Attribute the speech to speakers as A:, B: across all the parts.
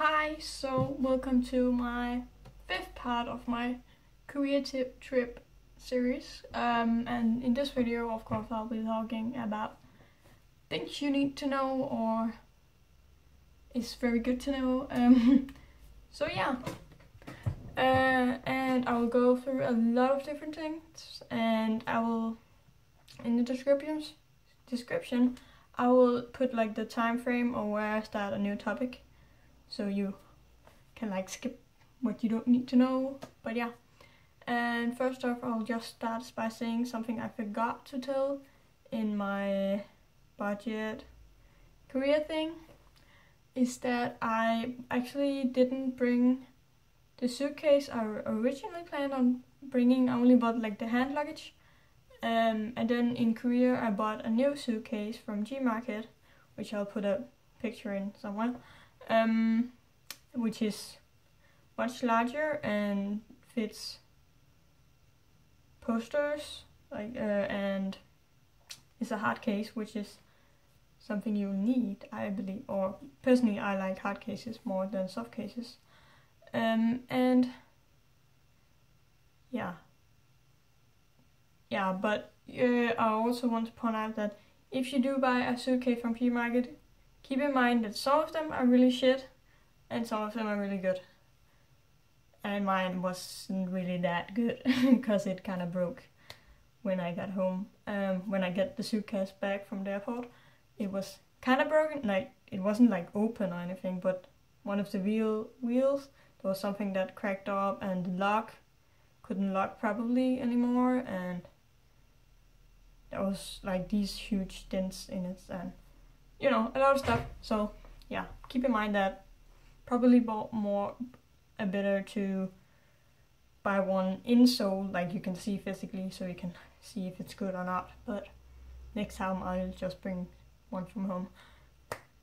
A: Hi, so welcome to my fifth part of my career trip series. And in this video, of course, I'll be talking about things you need to know or is very good to know. So yeah, and I will go through a lot of different things, and I will in the description I will put like the time frame or where I start a new topic, so you can like skip what you don't need to know. But yeah, and first off, I'll just start by saying something I forgot to tell in my budget career thing, is that I actually didn't bring the suitcase I originally planned on bringing. I only bought like the hand luggage. And then in Korea I bought a new suitcase from G-Market, which I'll put a picture in somewhere, which is much larger and fits posters, like and it's a hard case, which is something you need, I believe, or personally I like hard cases more than soft cases. And yeah, but I also want to point out that if you do buy a suitcase from P-Market, keep in mind that some of them are really shit and some of them are really good. And mine wasn't really that good because it kind of broke when I got home. When I get the suitcase back from the airport, it was kind of broken. Like, it wasn't like open or anything, but one of the wheels, there was something that cracked up and the lock couldn't lock properly anymore, and there was like these huge dents in it and a lot of stuff. So yeah, keep in mind that probably better to buy one insole, like you can see physically, so you can see if it's good or not. But next time I'll just bring one from home.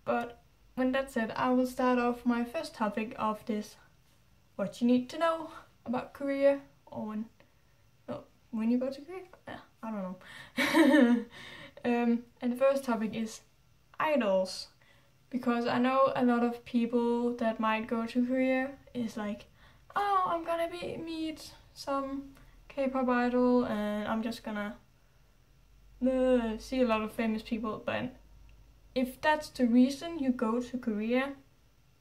A: But when that's said, I will start off my first topic of this, what you need to know about Korea, or when you go to Korea. I don't know. And the first topic is idols, because I know a lot of people that might go to Korea is like, oh, I'm gonna meet some K-pop idol and I'm just gonna see a lot of famous people. But if that's the reason you go to Korea,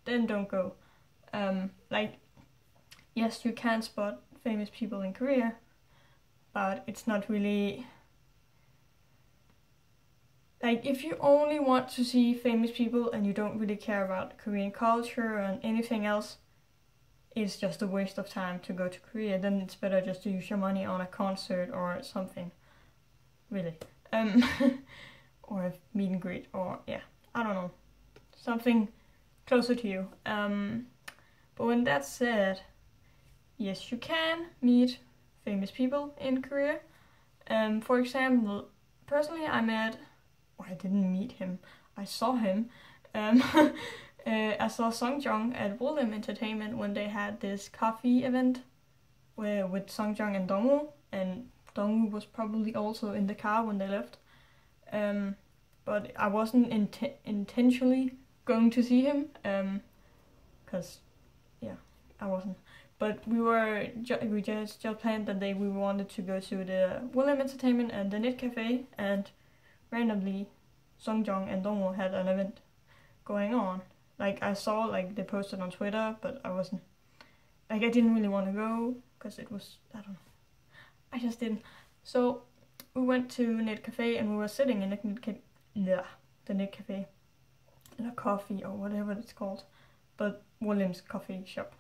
A: then don't go. Like, yes, you can spot famous people in Korea, but it's not really like, if you only want to see famous people and you don't really care about Korean culture and anything else, it's just a waste of time to go to Korea. Then it's better just to use your money on a concert or something, really. Or a meet and greet, or yeah, I don't know, something closer to you. But when that's said, yes, you can meet famous people in Korea. For example, personally I didn't meet him, I saw him. I saw Sungjong at Woollim Entertainment when they had this coffee event with Sungjong and Dongwoo, and Dongwoo was probably also in the car when they left. But I wasn't intentionally going to see him, cause yeah, I wasn't. But we just planned that day. We wanted to go to the Woollim Entertainment and the Net Cafe, and randomly Sungjong and Dongwoo had an event going on. Like, I saw like they posted on Twitter, but I wasn't like, I didn't really want to go because it was, I don't know, I just didn't. So we went to Net Cafe and we were sitting in the Net Cafe, the coffee or whatever it's called, but Woollim's coffee shop.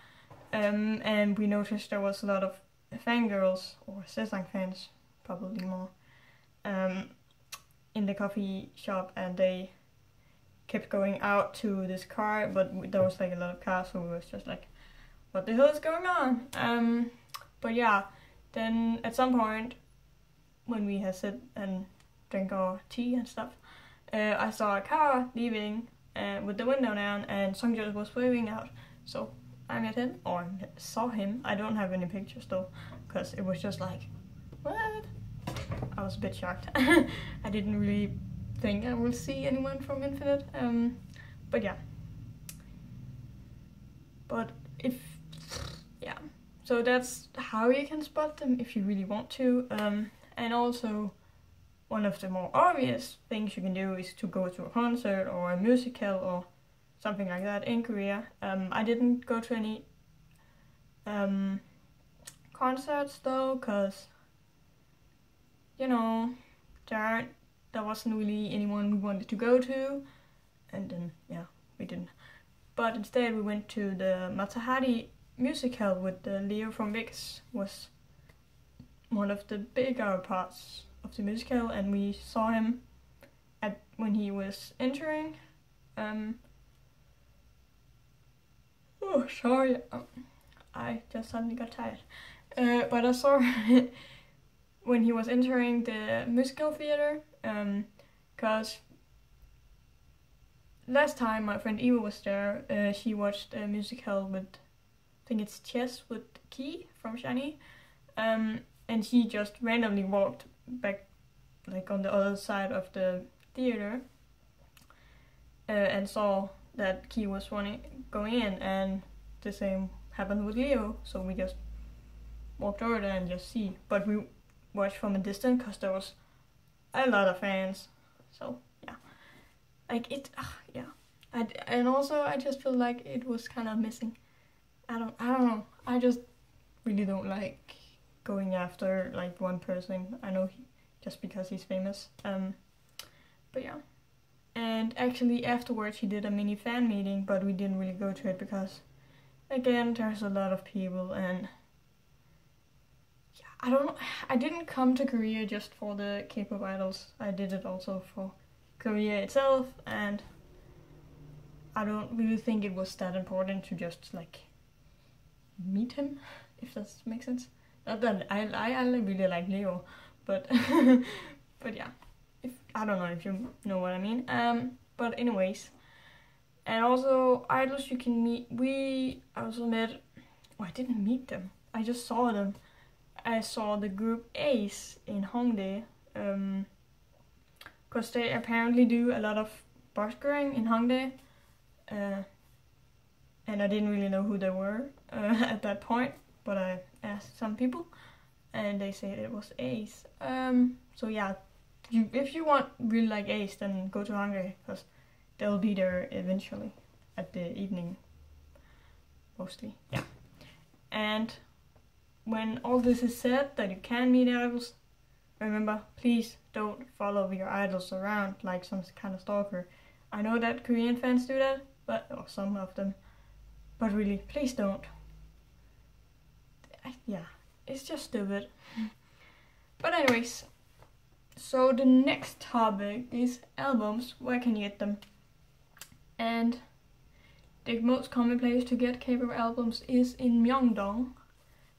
A: And we noticed there was a lot of fangirls, or Sistar fans probably more, in the coffee shop, and they kept going out to this car, but there was like a lot of cars, so we was just like, what the hell is going on? But yeah, then at some point when we had sit and drank our tea and stuff, I saw a car leaving with the window down, and Sungjong was waving out. So I met him, or saw him. I don't have any pictures though, because it was just like, what? I was a bit shocked. I didn't really think I will see anyone from Infinite. But yeah. But yeah, so that's how you can spot them if you really want to. And also, one of the more obvious things you can do is to go to a concert or a musical or something like that in Korea. I didn't go to any concerts though, because, you know, there wasn't really anyone we wanted to go to, and then, yeah, we didn't. But instead we went to the Matahari musical with Leo from Vegas. Was one of the bigger parts of the musical, and we saw him when he was entering. Oh, sorry, I just suddenly got tired. But I saw when he was entering the musical theater, because last time my friend Eva was there, she watched a musical with, I think it's Chess with Key from Shiny, and he just randomly walked back, like on the other side of the theater, and saw that Key was going in, and the same happened with Leo, so we just walked over there and just see. But we watched from a distance because there was a lot of fans, so yeah, like it, yeah. And also I just feel like it was kind of missing. I don't know. I just really don't like going after like one person. I know just because he's famous. But yeah. And actually afterwards he did a mini fan meeting, but we didn't really go to it because, again, there's a lot of people, and yeah, I didn't come to Korea just for the K-pop idols. I did it also for Korea itself, and I don't really think it was that important to just like meet him, if that makes sense. Not that I really like Leo, but but yeah, I don't know if you know what I mean. But anyways, and also idols you can meet. I also met. I didn't meet them. I just saw them. I saw the group A.C.E in Hongdae, because they apparently do a lot of buskering in Hongdae, and I didn't really know who they were at that point, but I asked some people, and they said it was A.C.E. So yeah, if you want really like A.C.E, then go to Hongdae, because they'll be there eventually at the evening, mostly. Yeah, and when all this is said, that you can meet idols, remember, please don't follow your idols around like some kind of stalker. I know that Korean fans do that, or some of them, but really, please don't. Yeah, it's just stupid. But anyways, so the next topic is albums. Where can you get them? And the most common place to get K-pop albums is in Myeongdong,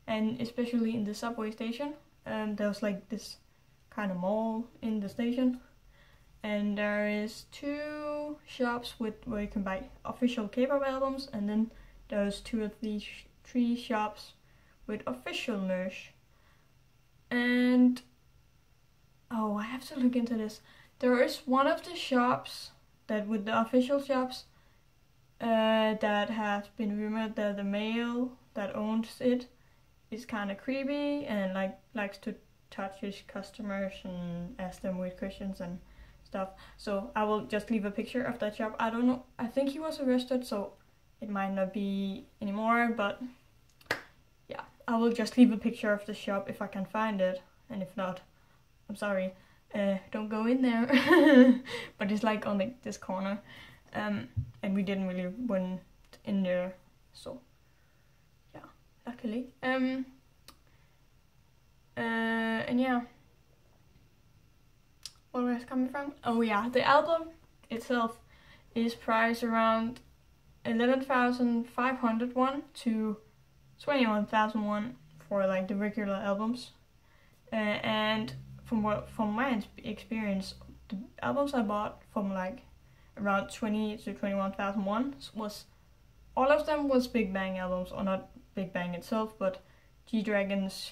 A: and especially in the subway station. There's like this kind of mall in the station, and there is 2 shops where you can buy official K-pop albums, and then there's 2 or 3 shops with official merch. And I have to look into this. There is one of the shops that with the official shops that has been rumored that the male that owns it is kind of creepy and likes to touch his customers and ask them weird questions and stuff. So I will just leave a picture of that shop. I don't know. I think he was arrested, so it might not be anymore, but yeah, I will just leave a picture of the shop if I can find it, and if not, I'm sorry. Don't go in there. But it's like on this corner, and we didn't really went in there, so yeah, luckily. And yeah, where was I coming from? Oh yeah, the album itself is priced around 11,500 won to 21,000 won for like the regular albums, and from my experience, the albums I bought from like around 20 to 21,000 won was, all of them was Big Bang albums, or not Big Bang itself, but G-Dragon's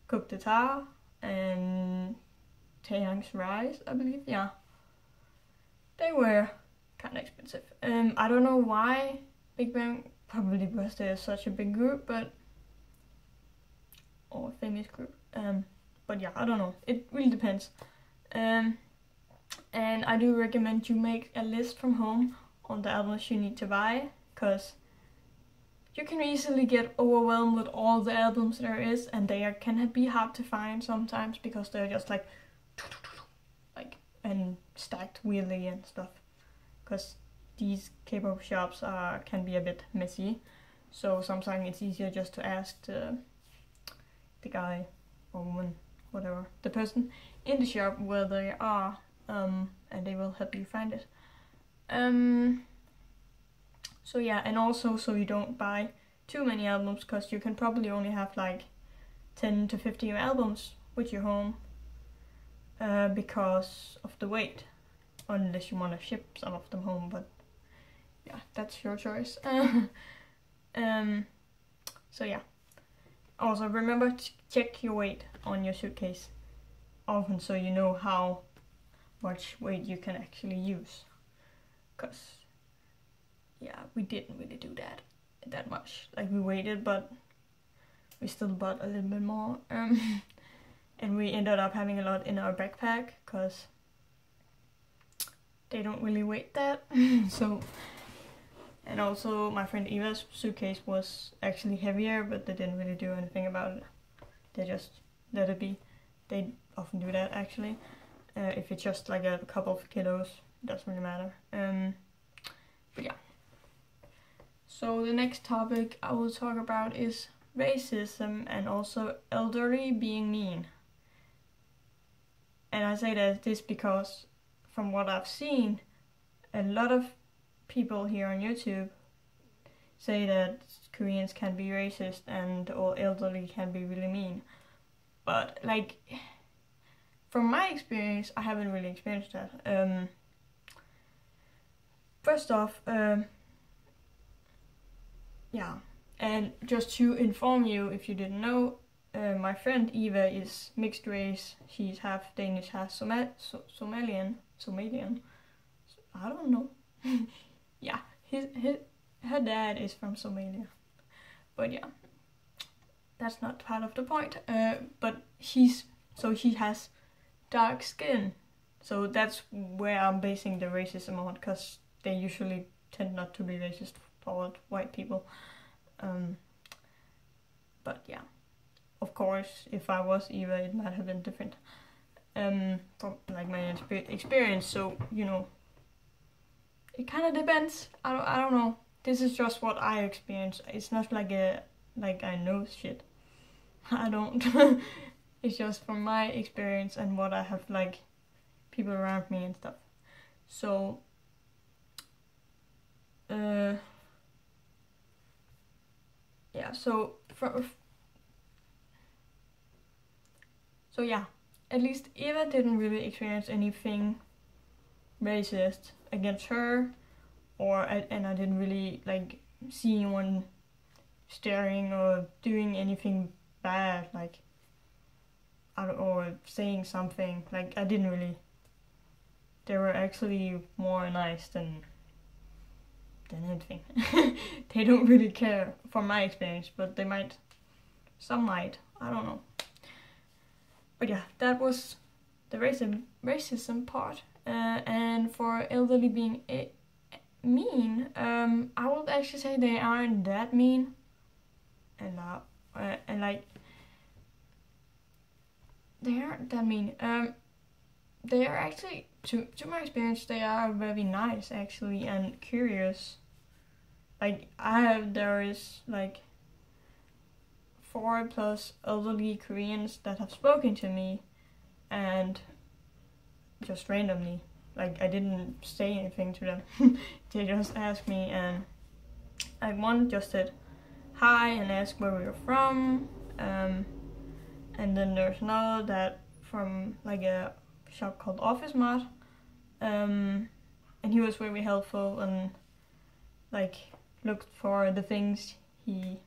A: Cook the Ta and Taeyang's Rise, I believe. Yeah, they were kind of expensive. I don't know why Big Bang probably because they're such a big group, but or famous group. But yeah, I don't know. It really depends. And I do recommend you make a list from home on the albums you need to buy, because you can easily get overwhelmed with all the albums there is, and they can be hard to find sometimes because they're just like and stacked weirdly and stuff. Because these K-pop shops can be a bit messy, so sometimes it's easier just to ask the guy or woman, whatever, the person in the shop where they are, and they will help you find it. So yeah, and also so you don't buy too many albums, because you can probably only have like 10 to 15 albums with your home, because of the weight, unless you want to ship some of them home, but yeah, that's your choice. So yeah, also remember to check your weight on your suitcase often, so you know how much weight you can actually use, because yeah, we didn't really do that much. Like, we waited, but we still bought a little bit more, and we ended up having a lot in our backpack, because they don't really weight that. So, and also my friend Eva's suitcase was actually heavier, but they didn't really do anything about it. They just let it be. They often do that, actually. If it's just like a couple of kilos, it doesn't really matter. But yeah. So the next topic I will talk about is racism, and also elderly being mean. And I say this because, from what I've seen, a lot of people here on YouTube say that Koreans can be racist and or elderly can be really mean. But like, from my experience, I haven't really experienced that. First off, yeah, and just to inform you, if you didn't know, my friend Eva is mixed race. She's half Danish, half Somalian. I don't know. Yeah, her dad is from Somalia. But yeah, that's not part of the point. But she has dark skin. So that's where I'm basing the racism on, because they usually tend not to be racist toward white people. But yeah, of course, if I was Eva, it might have been different. From like my experience, so you know, it kind of depends. I don't know. This is just what I experienced. It's not like I know shit. I don't. It's just from my experience and what I have, like, people around me and stuff. So yeah, so yeah, at least Eva didn't really experience anything racist against her, and I didn't really like see anyone staring or doing anything bad, like, or saying something. Like, I didn't really. They were actually more nice than anything. They don't really care, from my experience, but some might, I don't know. But yeah, that was the racism part. And for elderly being mean, I would actually say they aren't that mean, and like, they aren't that mean. They are actually, to my experience, they are very nice, actually, and curious. Like, there is like 4+ elderly Koreans that have spoken to me, and just randomly, like, I didn't say anything to them. They just asked me, and like, one just said hi and asked where we were from, and then there's another that from like a shop called Office Mart, and he was very helpful and like looked for the things we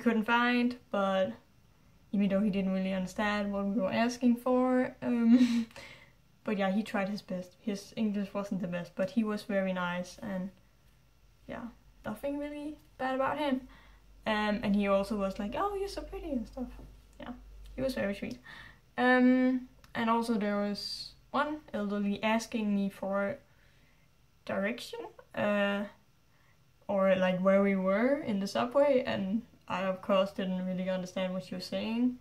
A: couldn't find, but even though he didn't really understand what we were asking for, but yeah, he tried his best. His English wasn't the best, but he was very nice, and yeah, nothing really bad about him. And he also was like, oh, you're so pretty and stuff. Yeah, he was very sweet. And also there was one elderly asking me for direction, or like where we were in the subway, and I of course didn't really understand what she was saying,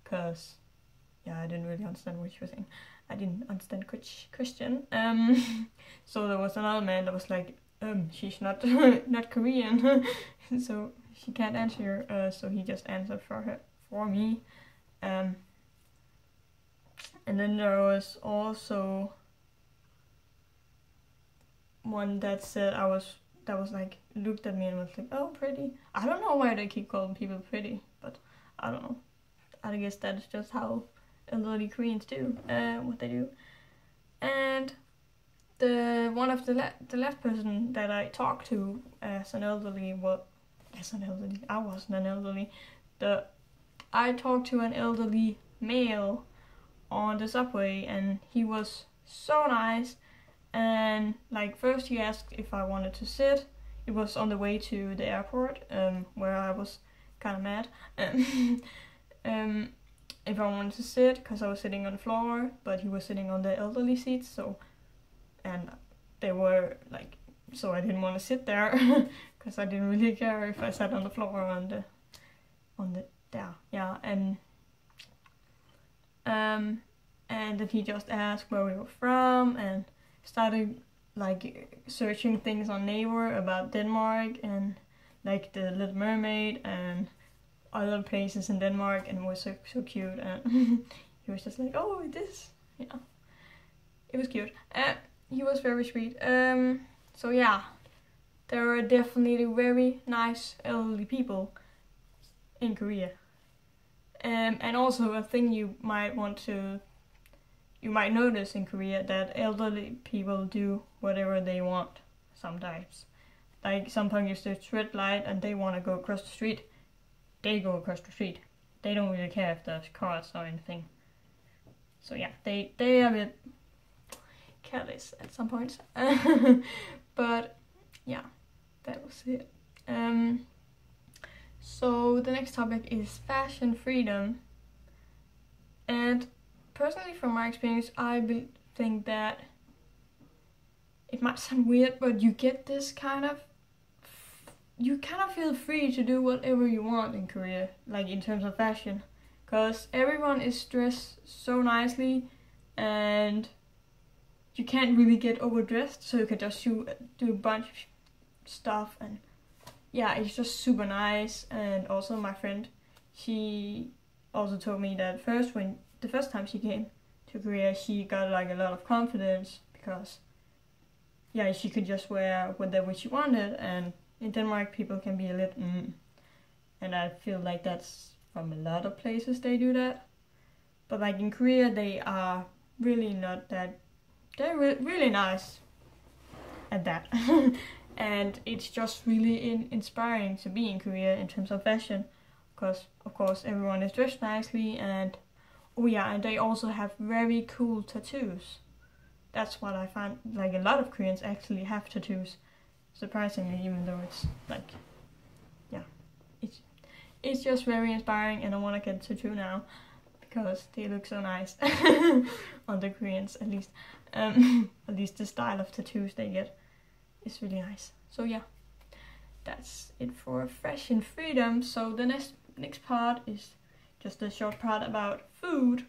A: cause yeah, I didn't really understand what she was saying. I didn't understand Christian. So there was another man that was like, she's not not Korean, so she can't answer. So he just answered for me. And then there was also one that said that was like, looked at me and was like, oh, pretty. I don't know why they keep calling people pretty, but I don't know. I guess that's just how elderly Koreans do, what they do. And the one of the last person that I talked to as an elderly, I wasn't an elderly. I talked to an elderly male on the subway, and he was so nice. And like, first he asked if I wanted to sit. It was on the way to the airport, where I was kind of mad. If I wanted to sit, because I was sitting on the floor, but he was sitting on the elderly seats, so, and they were like, so I didn't want to sit there, because I didn't really care if I sat on the floor or on the there, yeah, and then he just asked where we were from, and started like searching things on Naver about Denmark, and like the Little Mermaid, and other places in Denmark, and it was so cute. And he was just like, oh, this, yeah, it was cute. He was very sweet. So yeah, there are definitely very nice elderly people in Korea. And also a thing you might notice in Korea, that elderly people do whatever they want sometimes. Like sometimes if there's red light and they want to go across the street, they go across the street. They don't really care if there's cars or anything. So yeah, they are a bit careless at some points. But yeah, that was it. So the next topic is fashion freedom. And personally, from my experience, I think that it might sound weird, but you get this you kind of feel free to do whatever you want in Korea, like in terms of fashion, because everyone is dressed so nicely, and you can't really get overdressed, so you can just do a bunch of stuff, and yeah, it's just super nice. And also my friend, she also told me that the first time she came to Korea, she got like a lot of confidence, because yeah, she could just wear whatever she wanted. And in Denmark, people can be a little and I feel like that's from a lot of places they do that. But like in Korea, they are really not that. They're really nice at that. And it's just really inspiring to be in Korea in terms of fashion, because of course everyone is dressed nicely, and oh yeah, and they also have very cool tattoos. That's what I find, like a lot of Koreans actually have tattoos, surprisingly, even though it's like, yeah, it's just very inspiring, and I want to get a tattoo now, because they look so nice on the Koreans, at least. At least the style of tattoos they get is really nice. So yeah, that's it for fashion freedom. So the next part is just a short part about food.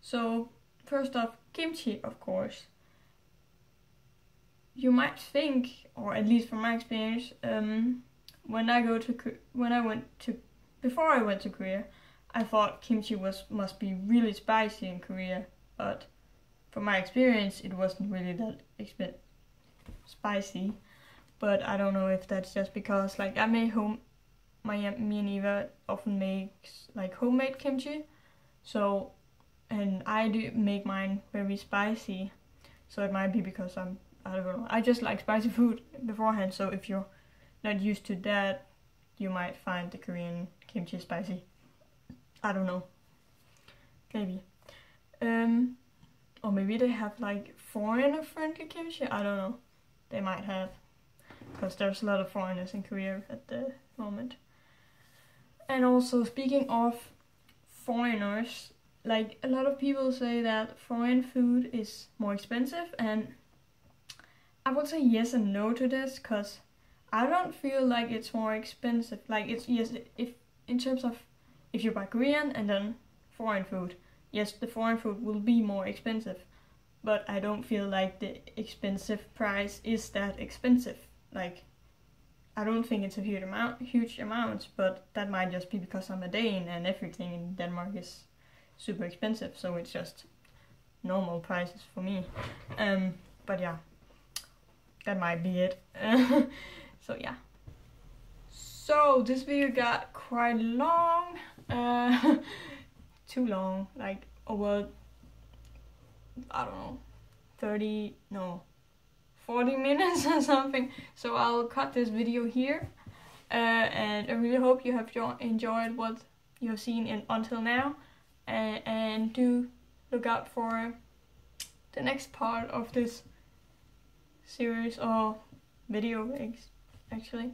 A: So first off, kimchi, of course. You might think, or at least from my experience, before I went to Korea, I thought kimchi must be really spicy in Korea, but from my experience, it wasn't really that spicy. But I don't know if that's just because, like, me and Eva often makes like homemade kimchi, so, and I do make mine very spicy, so it might be because I don't know, I just like spicy food beforehand. So if you're not used to that, you might find the Korean kimchi spicy. I don't know, maybe. Or maybe they have like foreigner friendly kimchi, I don't know. They might have. because there's a lot of foreigners in Korea at the moment. And also, speaking of foreigners, like, a lot of people say that foreign food is more expensive, and I would say yes and no to this, because I don't feel like it's more expensive. Like, it's, yes, if in terms of if you buy Korean and then foreign food, yes, the foreign food will be more expensive, but I don't feel like the expensive price is that expensive. Like, I don't think it's a huge amount, but that might just be because I'm a Dane and everything in Denmark is super expensive, so it's just normal prices for me. But yeah, that might be it. So yeah. So this video got quite long, too long, like over, I don't know, 40 minutes or something. So I'll cut this video here, and I really hope you have enjoyed what you have seen until now, and do look out for the next part of this series or video actually.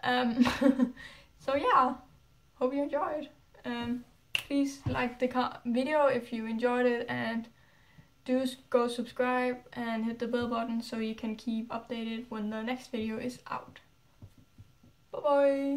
A: So yeah, hope you enjoyed. Please like the video if you enjoyed it, and do go subscribe and hit the bell button so you can keep updated when the next video is out. Bye bye!